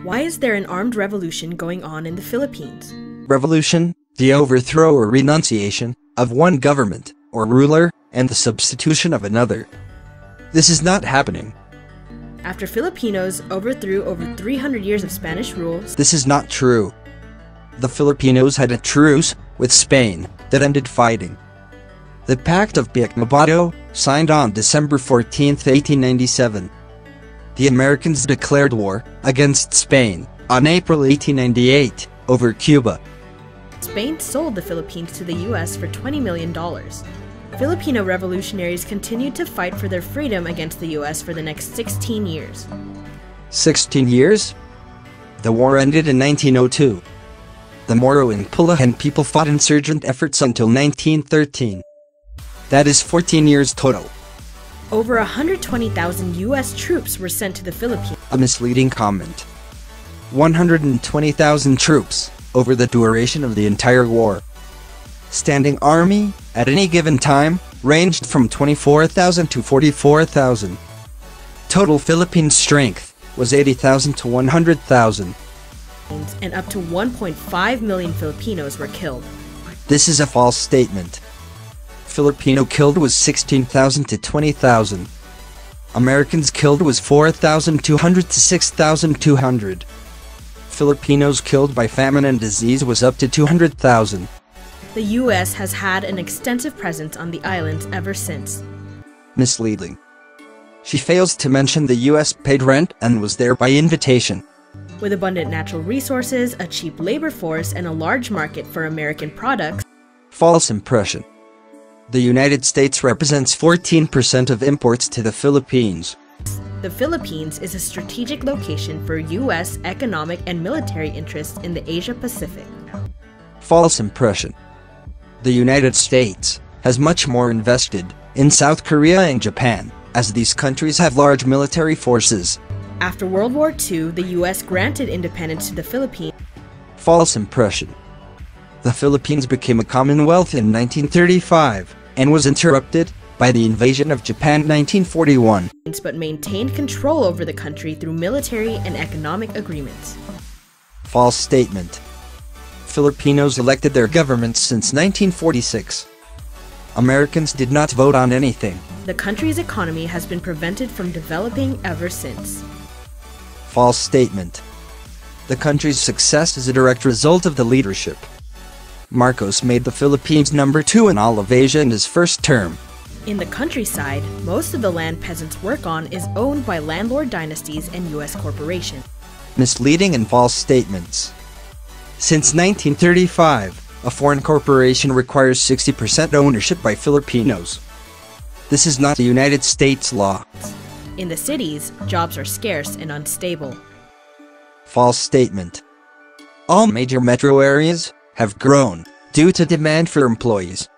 Why is there an armed revolution going on in the Philippines? Revolution, the overthrow or renunciation of one government or ruler and the substitution of another. This is not happening. After Filipinos overthrew over 300 years of Spanish rule, This is not true. The Filipinos had a truce with Spain that ended fighting. The Pact of Pagmabado, signed on December 14, 1897. The Americans declared war against Spain on April 1898 over Cuba. Spain sold the Philippines to the US for $20 million. Filipino revolutionaries continued to fight for their freedom against the US for the next 16 years. 16 years? The war ended in 1902. The Moro and Pulahan people fought insurgent efforts until 1913. That is 14 years total. Over 120,000 US troops were sent to the Philippines. A misleading comment. 120,000 troops over the duration of the entire war. Standing army, at any given time, ranged from 24,000 to 44,000. Total Philippine strength was 80,000 to 100,000. And up to 1.5 million Filipinos were killed. This is a false statement. Filipino killed was 16,000 to 20,000. Americans killed was 4,200 to 6,200. Filipinos killed by famine and disease was up to 200,000. The US has had an extensive presence on the islands ever since. Misleading. She fails to mention the US paid rent and was there by invitation. With abundant natural resources, a cheap labor force, and a large market for American products. False impression. The United States represents 14% of imports to the Philippines. The Philippines is a strategic location for US economic and military interests in the Asia-Pacific. False impression. The United States has much more invested in South Korea and Japan, as these countries have large military forces. After World War II, the US granted independence to the Philippines. False impression. The Philippines became a Commonwealth in 1935 and was interrupted by the invasion of Japan in 1941. But maintained control over the country through military and economic agreements. False statement. Filipinos elected their government since 1946. Americans did not vote on anything. The country's economy has been prevented from developing ever since. False statement. The country's success is a direct result of the leadership. Marcos made the Philippines #2 in all of Asia in his first term. In the countryside, most of the land peasants work on is owned by landlord dynasties and US corporations. Misleading and false statements. Since 1935, a foreign corporation requires 60% ownership by Filipinos. This is not the United States law. In the cities, jobs are scarce and unstable. False statement. All major metro areas have grown due to demand for employees.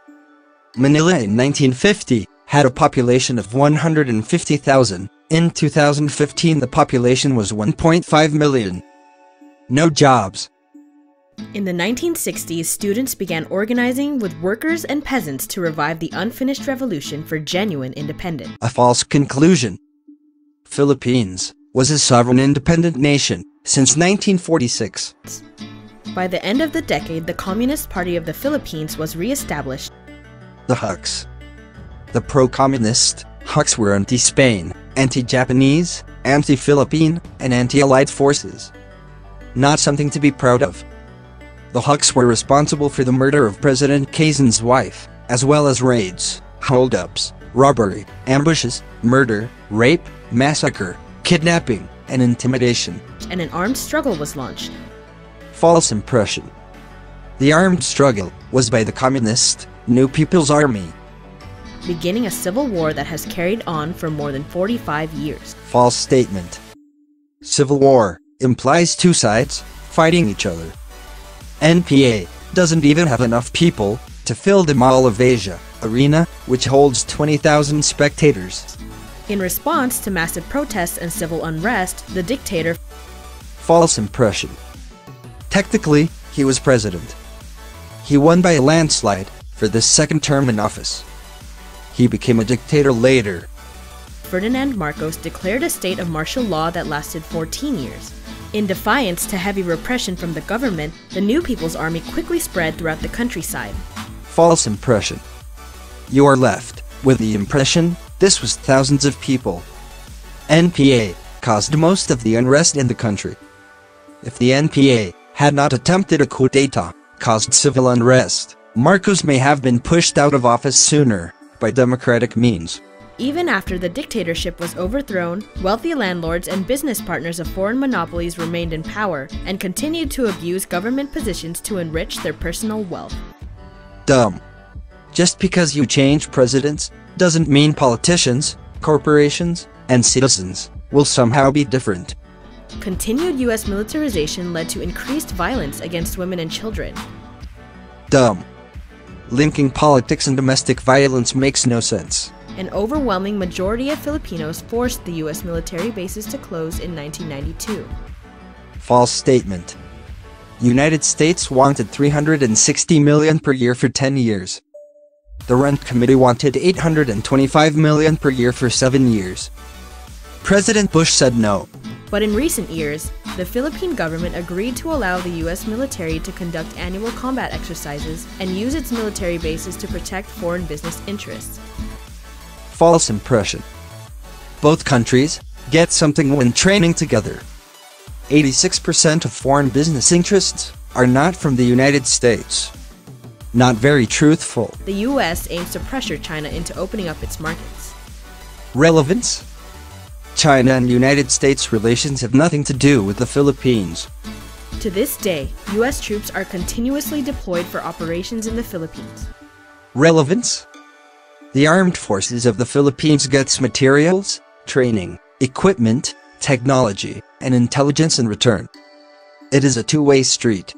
Manila in 1950 had a population of 150,000. In 2015, the population was 1.5 million. No jobs. In the 1960s, students began organizing with workers and peasants to revive the unfinished revolution for genuine independence. A false conclusion. Philippines was a sovereign independent nation since 1946. By the end of the decade, the Communist Party of the Philippines was re-established. The Huks. The pro-communist Huks were anti-Spain, anti-Japanese, anti-Philippine, and anti-Allied forces. Not something to be proud of. The Huks were responsible for the murder of President Quezon's wife, as well as raids, hold-ups, robbery, ambushes, murder, rape, massacre, kidnapping, and intimidation. And an armed struggle was launched. False impression. The armed struggle was by the Communist New People's Army, beginning a civil war that has carried on for more than 45 years. False statement. Civil war implies two sides fighting each other. NPA doesn't even have enough people to fill the Mall of Asia arena, which holds 20,000 spectators. In response to massive protests and civil unrest, the dictator. False impression. Technically, he was president. He won by a landslide for the second term in office. He became a dictator later. Ferdinand Marcos declared a state of martial law that lasted 14 years. In defiance to heavy repression from the government, the New People's Army quickly spread throughout the countryside. False impression. You are left with the impression this was thousands of people. NPA caused most of the unrest in the country. If the NPA had not attempted a coup d'etat, caused civil unrest, Marcos may have been pushed out of office sooner by democratic means. Even after the dictatorship was overthrown, wealthy landlords and business partners of foreign monopolies remained in power and continued to abuse government positions to enrich their personal wealth. Dumb. Just because you change presidents doesn't mean politicians, corporations, and citizens will somehow be different. Continued U.S. militarization led to increased violence against women and children. Dumb. Linking politics and domestic violence makes no sense. An overwhelming majority of Filipinos forced the U.S. military bases to close in 1992. False statement. United States wanted $360 million per year for 10 years. The Rent Committee wanted $825 million per year for 7 years. President Bush said no. But in recent years, the Philippine government agreed to allow the U.S. military to conduct annual combat exercises and use its military bases to protect foreign business interests. False impression. Both countries get something when training together. 86% of foreign business interests are not from the United States. Not very truthful. The U.S. aims to pressure China into opening up its markets. Relevance? China and United States relations have nothing to do with the Philippines. To this day, U.S. troops are continuously deployed for operations in the Philippines. Relevance? The armed forces of the Philippines gets materials, training, equipment, technology, and intelligence in return. It is a two-way street.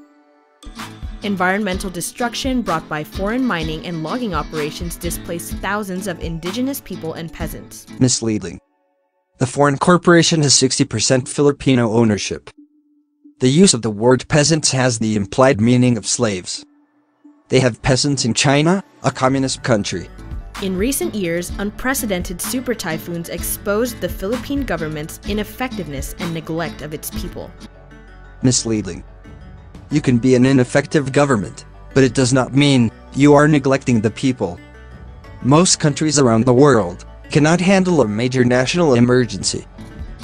Environmental destruction brought by foreign mining and logging operations displaced thousands of indigenous people and peasants. Misleading. The foreign corporation has 60% Filipino ownership. The use of the word peasants has the implied meaning of slaves. They have peasants in China, a communist country. In recent years, unprecedented super typhoons exposed the Philippine government's ineffectiveness and neglect of its people. Misleading. You can be an ineffective government, but it does not mean you are neglecting the people. Most countries around the world cannot handle a major national emergency.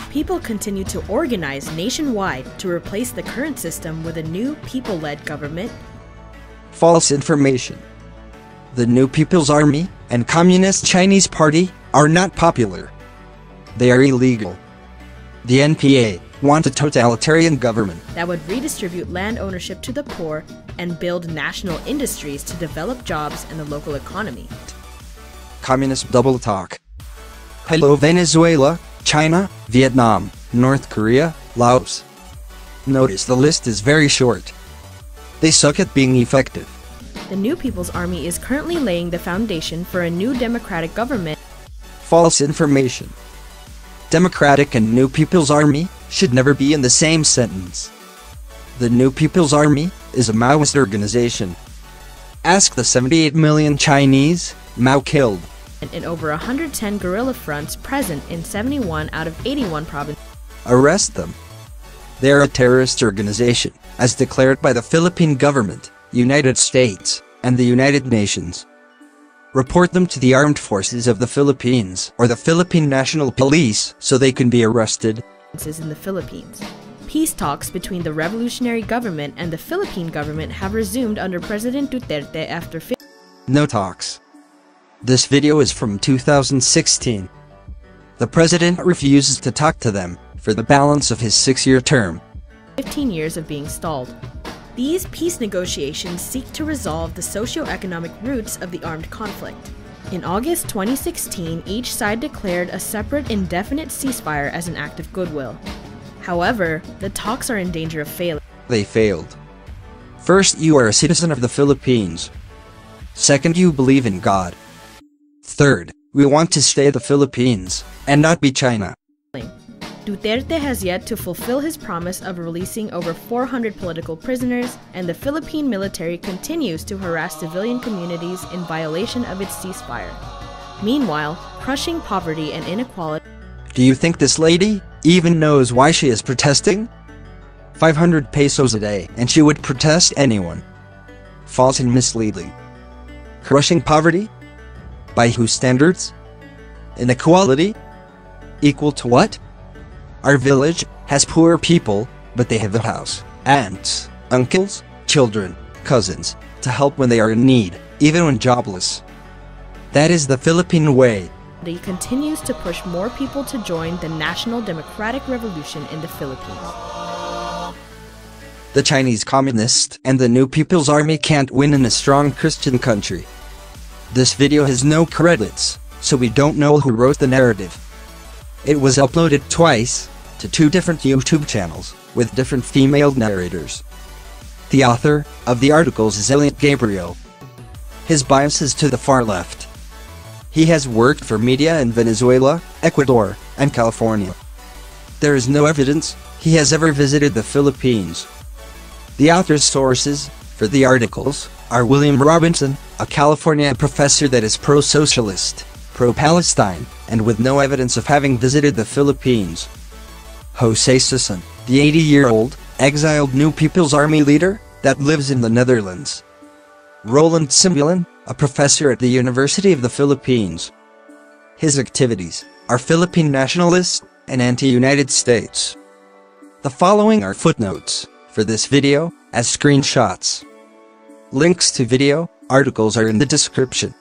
People continue to organize nationwide to replace the current system with a new people-led government. False information. The New People's Army and Communist Chinese Party are not popular. They are illegal. The NPA want a totalitarian government that would redistribute land ownership to the poor and build national industries to develop jobs in the local economy. Communist double talk. Hello Venezuela, China, Vietnam, North Korea, Laos. Notice the list is very short. They suck at being effective. The New People's Army is currently laying the foundation for a new democratic government. False information. Democratic and New People's Army should never be in the same sentence. The New People's Army is a Maoist organization. Ask the 78 million Chinese Mao killed. In over 110 guerrilla fronts present in 71 out of 81 provinces. Arrest them. They are a terrorist organization, as declared by the Philippine government, United States, and the United Nations. Report them to the Armed Forces of the Philippines or the Philippine National Police so they can be arrested. In the Philippines. Peace talks between the revolutionary government and the Philippine government have resumed under President Duterte after No talks. This video is from 2016. The president refuses to talk to them for the balance of his 6-year term. 15 years of being stalled. These peace negotiations seek to resolve the socio-economic roots of the armed conflict. In August 2016, each side declared a separate indefinite ceasefire as an act of goodwill. However, the talks are in danger of failing. They failed. First, you are a citizen of the Philippines. Second, you believe in God. Third, we want to stay the Philippines and not be China. Duterte has yet to fulfill his promise of releasing over 400 political prisoners, and the Philippine military continues to harass civilian communities in violation of its ceasefire. Meanwhile, crushing poverty and inequality. Do you think this lady even knows why she is protesting? 500 pesos a day, and she would protest anyone. False and misleading. Crushing poverty? By whose standards? Inequality? Equal to what? Our village has poor people, but they have a house, aunts, uncles, children, cousins, to help when they are in need, even when jobless. That is the Philippine way. He continues to push more people to join the National Democratic Revolution in the Philippines. The Chinese Communists and the New People's Army can't win in a strong Christian country. This video has no credits, so we don't know who wrote the narrative. It was uploaded twice, to 2 different YouTube channels, with different female narrators. The author of the articles is Elliot Gabriel. His bias is to the far left. He has worked for media in Venezuela, Ecuador, and California. There is no evidence he has ever visited the Philippines. The author's sources for the articles are William Robinson, a California professor that is pro-socialist, pro-Palestine, and with no evidence of having visited the Philippines. Jose Sisson, the 80-year-old, exiled New People's Army leader that lives in the Netherlands. Roland Simbulan, a professor at the University of the Philippines. His activities are Philippine nationalist and anti-United States. The following are footnotes for this video, as screenshots. Links to video articles are in the description.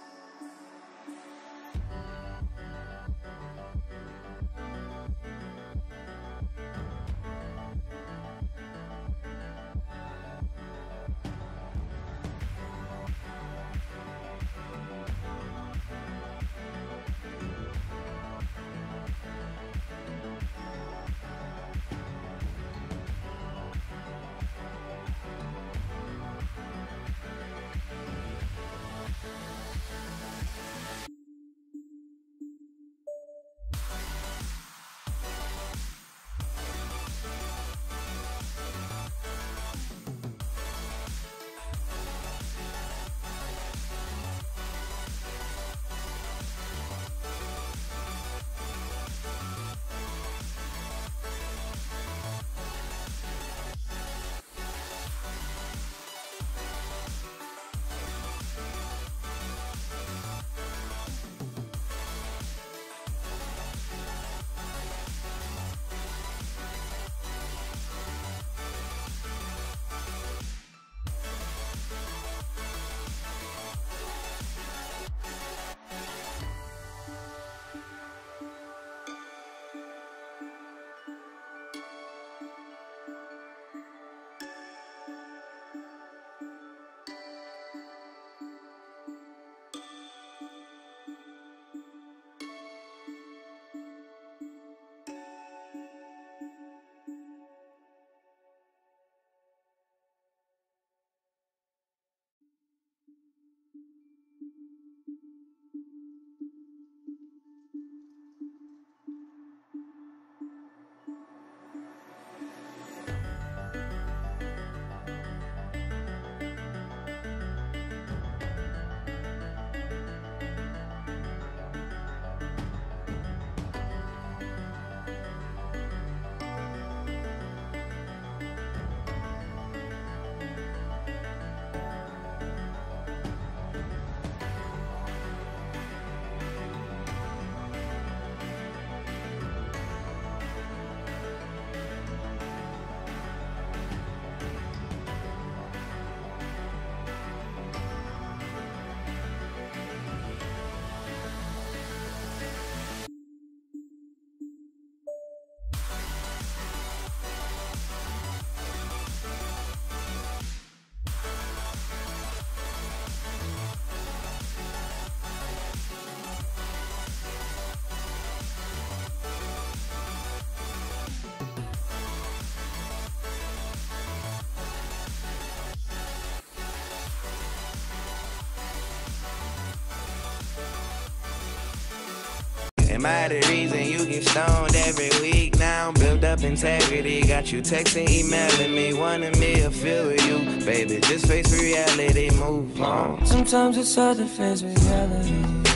Am I the reason you get stoned every week now? Build up integrity, got you texting, emailing me, wanting me to feel with you. Baby, just face reality, move on. Sometimes it's hard to face reality.